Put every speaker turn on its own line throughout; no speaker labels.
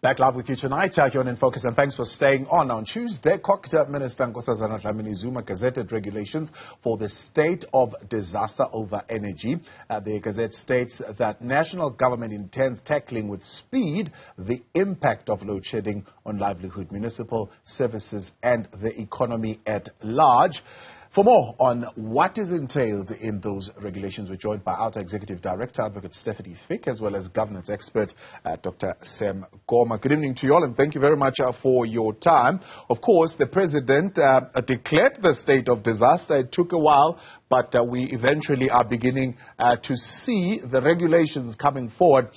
Back live with you tonight, here on In Focus, and thanks for staying on Tuesday, CoGTA Minister Nkosazana Dlamini-Zuma gazetted regulations for the state of disaster over energy. The Gazette states that national government intends tackling with speed the impact of load shedding on livelihood, municipal services and the economy at large. For more on what is entailed in those regulations, we're joined by Outa Executive Director, Advocate Fick, as well as governance expert, Dr. Koma. Good evening to you all, and thank you very much for your time. Of course, the President declared the state of disaster. It took a while, but we eventually are beginning to see the regulations coming forward,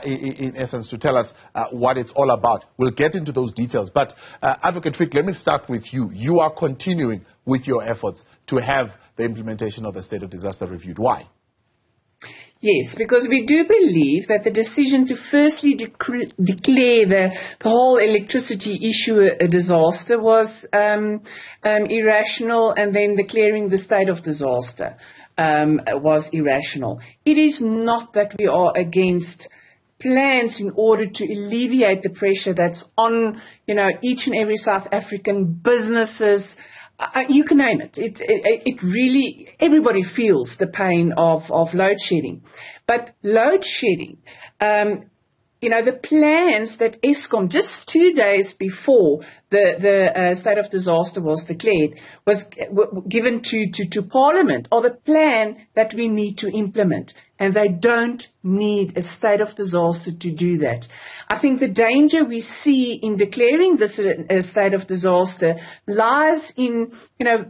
in essence, to tell us what it's all about. We'll get into those details. But Advocate Fick, let me start with you. You are continuing with your efforts to have the implementation of the state of disaster reviewed. Why?
Yes, because we do believe that the decision to firstly declare the whole electricity issue a disaster was irrational, and then declaring the state of disaster was irrational. It is not that we are against plans in order to alleviate the pressure that's on, each and every South African businesses. You can name it. It really, everybody feels the pain of load shedding. But load shedding, the plans that Eskom, just 2 days before the state of disaster was declared, was given to Parliament, are the plan that we need to implement. And they don't need a state of disaster to do that. I think the danger we see in declaring this a state of disaster lies in,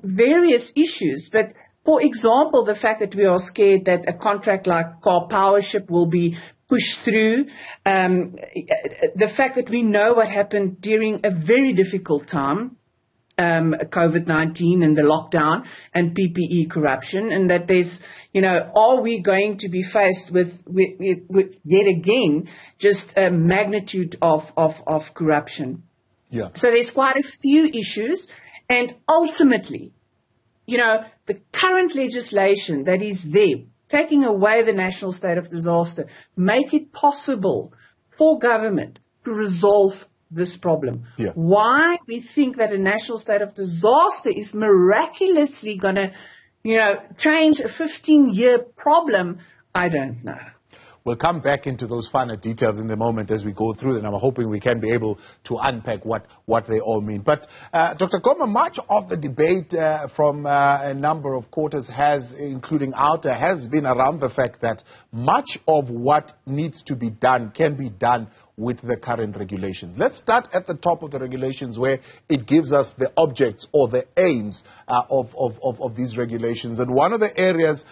various issues. But for example, the fact that we are scared that a contract like Car Powership will be pushed through, the fact that we know what happened during a very difficult time, COVID-19 and the lockdown and PPE corruption, and that there's, are we going to be faced with yet again just a magnitude of corruption?
Yeah.
So there's quite a few issues, and ultimately, the current legislation that is there, taking away the national state of disaster, make it possible for government to resolve this problem.
Yeah.
Why we think that a national state of disaster is miraculously going to, change a 15-year problem, I don't know.
We'll come back into those finer details in a moment as we go through them. I'm hoping we can be able to unpack what they all mean. But Dr. Koma, much of the debate from a number of quarters including Outa, has been around the fact that much of what needs to be done can be done with the current regulations. Let's start at the top of the regulations, where it gives us the objects or the aims of these regulations. And one of the areas,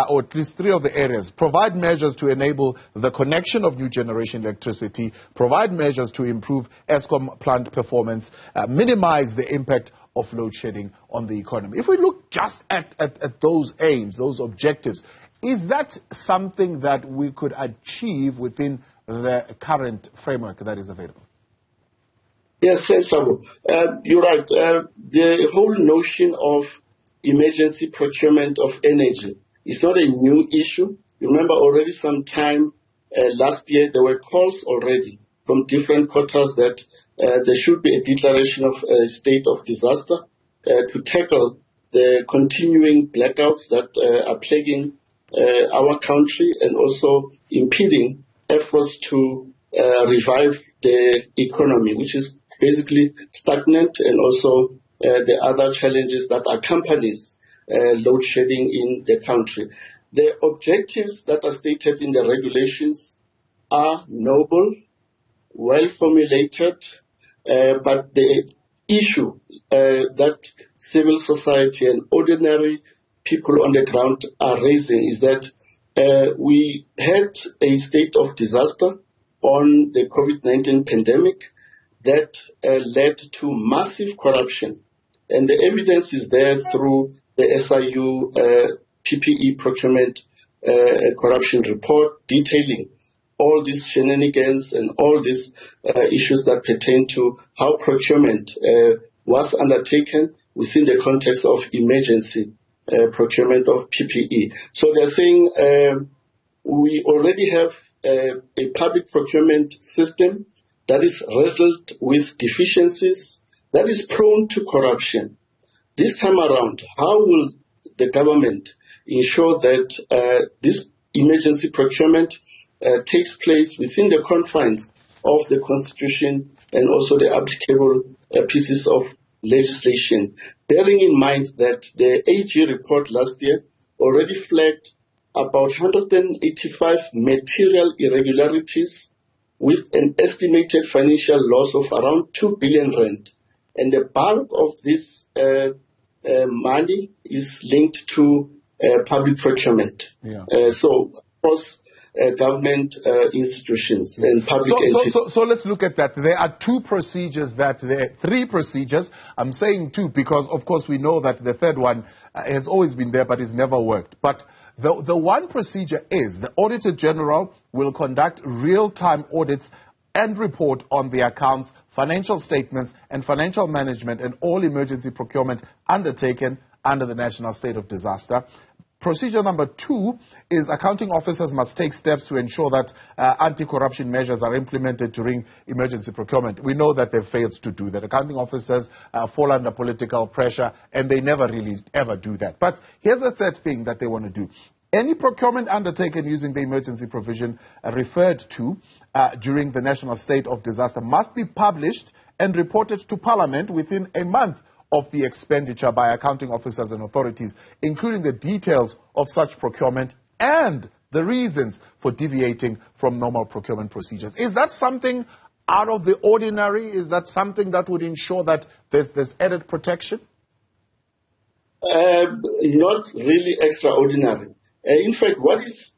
or at least three of the areas, provide measures to enable the connection of new generation electricity, provide measures to improve Eskom plant performance, minimize the impact of load shedding on the economy. If we look just at those aims, those objectives, is that something that we could achieve within the current framework that is available?
Yes, Sabu. You're right. The whole notion of emergency procurement of energy is not a new issue. You remember already sometime last year there were calls already from different quarters that there should be a declaration of a state of disaster to tackle the continuing blackouts that are plaguing our country and also impeding efforts to revive the economy, which is basically stagnant, and also the other challenges that accompanies load shedding in the country. The objectives that are stated in the regulations are noble, well formulated, but the issue that civil society and ordinary people on the ground are raising is that we had a state of disaster on the COVID-19 pandemic that led to massive corruption. And the evidence is there through the SIU PPE procurement corruption report detailing all these shenanigans and all these issues that pertain to how procurement was undertaken within the context of emergency procurement of PPE. So they're saying we already have a public procurement system that is riddled with deficiencies, that is prone to corruption. This time around, how will the government ensure that this emergency procurement takes place within the confines of the Constitution and also the applicable pieces of legislation, bearing in mind that the AG report last year already flagged about 185 material irregularities with an estimated financial loss of around 2 billion rand. And the bulk of this money is linked to public procurement. Yeah. So, of course, government institutions and public entities.
So let's look at that. There are three procedures. I'm saying two because, of course, we know that the third one has always been there, but it's never worked. But the one procedure is the Auditor General will conduct real-time audits and report on the accounts, financial statements, and financial management and all emergency procurement undertaken under the National State of Disaster. Procedure number 2 is accounting officers must take steps to ensure that anti-corruption measures are implemented during emergency procurement. We know that they've failed to do that. Accounting officers fall under political pressure, and they never really ever do that. But here's the third thing that they want to do. Any procurement undertaken using the emergency provision referred to during the National State of Disaster must be published and reported to Parliament within a month of the expenditure by accounting officers and authorities, including the details of such procurement and the reasons for deviating from normal procurement procedures. Is that something out of the ordinary? Is that something that would ensure that there's added protection?
Not really extraordinary. In fact, what is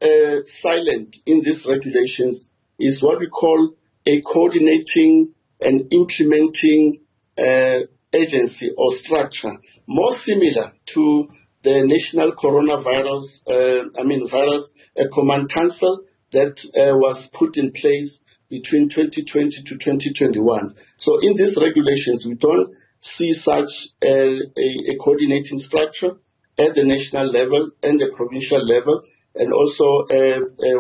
silent in these regulations is what we call a coordinating and implementing agency or structure, more similar to the National Coronavirus Virus Command Council that was put in place between 2020 to 2021. So in these regulations, we don't see such a coordinating structure at the national level and the provincial level, and also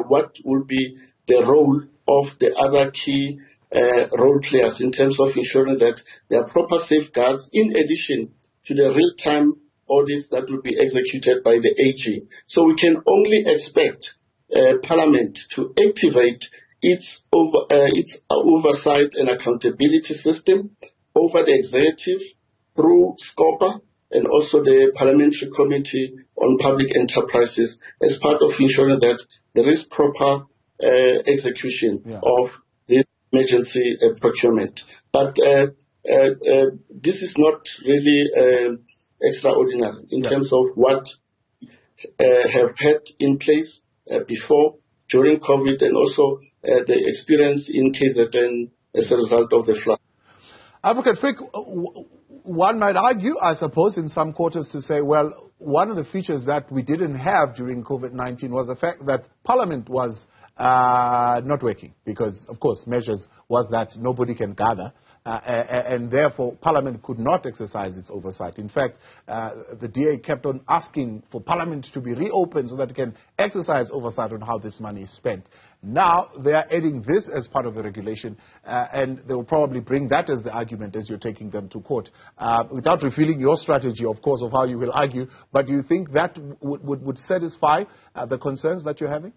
what will be the role of the other key role players in terms of ensuring that there are proper safeguards in addition to the real-time audits that will be executed by the AG. So we can only expect Parliament to activate its oversight and accountability system over the executive through SCOPA and also the Parliamentary Committee on Public Enterprises as part of ensuring that there is proper execution of this emergency procurement. But this is not really extraordinary in terms of what have had in place before, during COVID, and also the experience in KZN as a result of the flood.
Advocate Fick, one might argue, I suppose, in some quarters to say, well, one of the features that we didn't have during COVID-19 was the fact that Parliament was not working because, of course, measures was that nobody can gather. And therefore, Parliament could not exercise its oversight. In fact, the DA kept on asking for Parliament to be reopened so that it can exercise oversight on how this money is spent. Now, they are adding this as part of the regulation, and they will probably bring that as the argument as you're taking them to court. Without revealing your strategy, of course, of how you will argue, but do you think that would satisfy the concerns that you're having?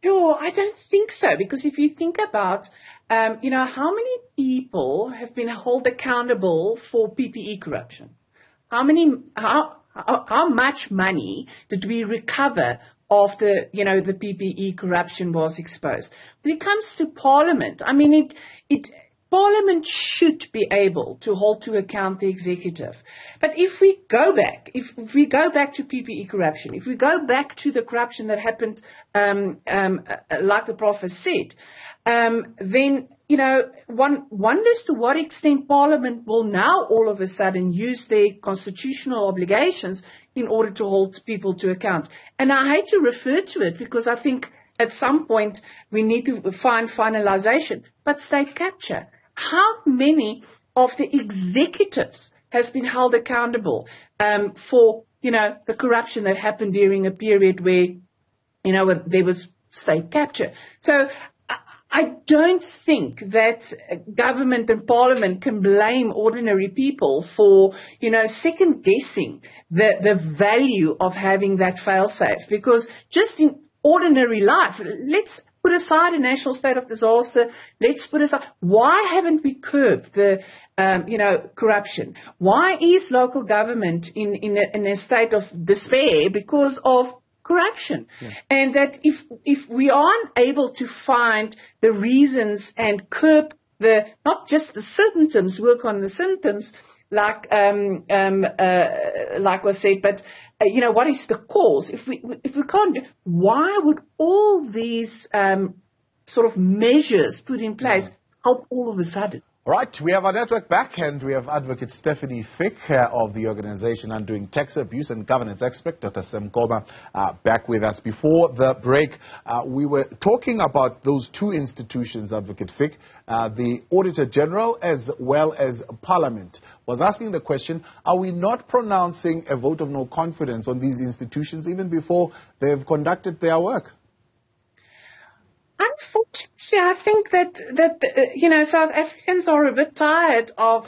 No, I don't think so, because if you think about, how many people have been held accountable for PPE corruption? How much money did we recover after, the PPE corruption was exposed? When it comes to Parliament, Parliament should be able to hold to account the executive. But if we go back to PPE corruption, if we go back to the corruption that happened, like the Prof has said, then, one wonders to what extent Parliament will now all of a sudden use their constitutional obligations in order to hold people to account. And I hate to refer to it because I think at some point we need to find finalization. But state capture. How many of the executives has been held accountable for, the corruption that happened during a period where, there was state capture? So I don't think that government and parliament can blame ordinary people for, second guessing the value of having that fail-safe. Because just in ordinary life, let's put aside a national state of disaster. Let's put aside, why haven't we curbed the, corruption? Why is local government in a state of despair because of corruption? Yeah. And that if we aren't able to find the reasons and curb not just the symptoms, work on the symptoms, like was said, but what is the cause? If we can't, why would all these sort of measures put in place help all of a sudden?
Right, we have our network back, and we have Advocate Stephanie Fick of the organization Undoing Tax Abuse and Governance expert, Dr. Koma, back with us. Before the break, we were talking about those two institutions, Advocate Fick, the Auditor General as well as Parliament. Was asking the question, are we not pronouncing a vote of no confidence on these institutions even before they've conducted their work?
Unfortunately, I think that South Africans are a bit tired of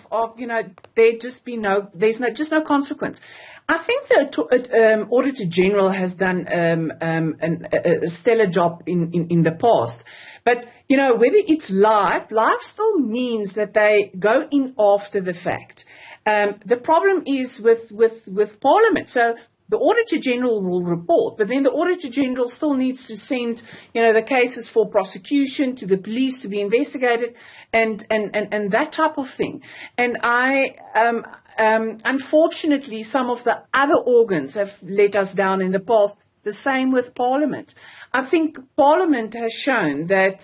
there just be there's just no consequence. I think the Auditor General has done a stellar job in the past. But, whether it's live still means that they go in after the fact. The problem is with Parliament. So the Auditor General will report, but then the Auditor General still needs to send, the cases for prosecution to the police to be investigated and that type of thing. And unfortunately, some of the other organs have let us down in the past. The same with Parliament. I think Parliament has shown that,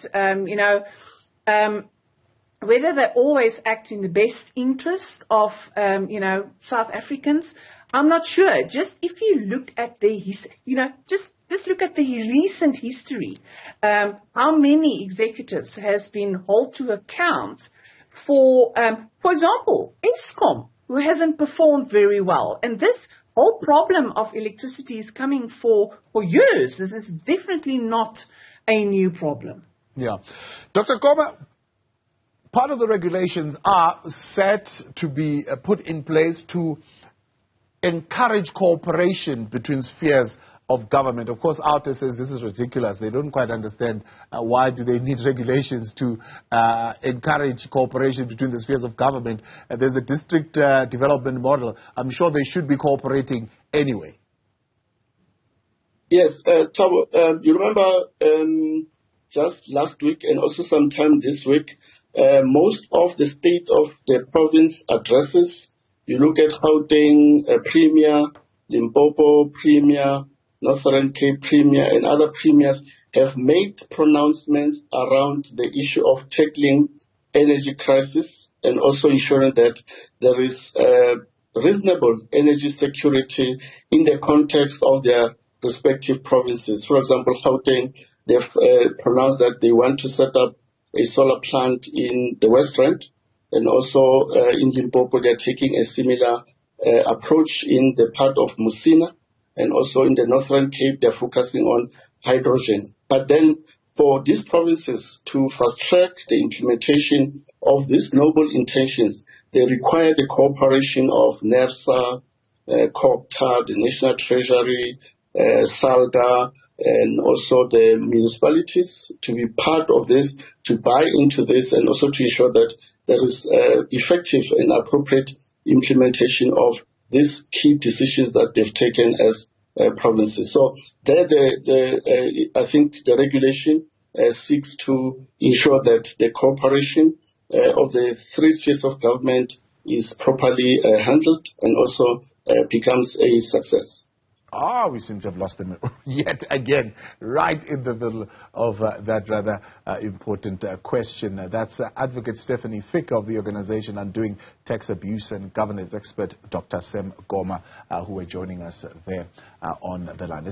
whether they always act in the best interest of, South Africans, I'm not sure. Just if you look at the just look at the recent history, how many executives has been held to account for example, Eskom, who hasn't performed very well. And this whole problem of electricity is coming for years. This is definitely not a new problem.
Yeah. Dr. Koma, part of the regulations are set to be put in place to encourage cooperation between spheres of government. Of course, Outa says this is ridiculous. They don't quite understand why do they need regulations to encourage cooperation between the spheres of government. There's a district development model. I'm sure they should be cooperating anyway.
Yes, Thabo, you remember just last week and also sometime this week, most of the state of the province addresses, you look at Gauteng Premier, Limpopo Premier, Northern Cape Premier, and other premiers have made pronouncements around the issue of tackling energy crisis and also ensuring that there is reasonable energy security in the context of their respective provinces. For example, Gauteng, they've pronounced that they want to set up a solar plant in the West Rand, and also in Limpopo, they're taking a similar approach in the part of Musina, and also in the Northern Cape, they're focusing on hydrogen. But then for these provinces to fast-track the implementation of these noble intentions, they require the cooperation of NERSA, CoGTA, the National Treasury, SALGA, and also the municipalities to be part of this, to buy into this, and also to ensure that there is effective and appropriate implementation of these key decisions that they've taken as provinces. So there, I think the regulation seeks to ensure that the cooperation of the three spheres of government is properly handled and also becomes a success.
We seem to have lost them yet again, right in the middle of that rather important question. That's Advocate Stephanie Fick of the organization Undoing Tax Abuse and Governance expert Dr. Koma, who are joining us there on the line.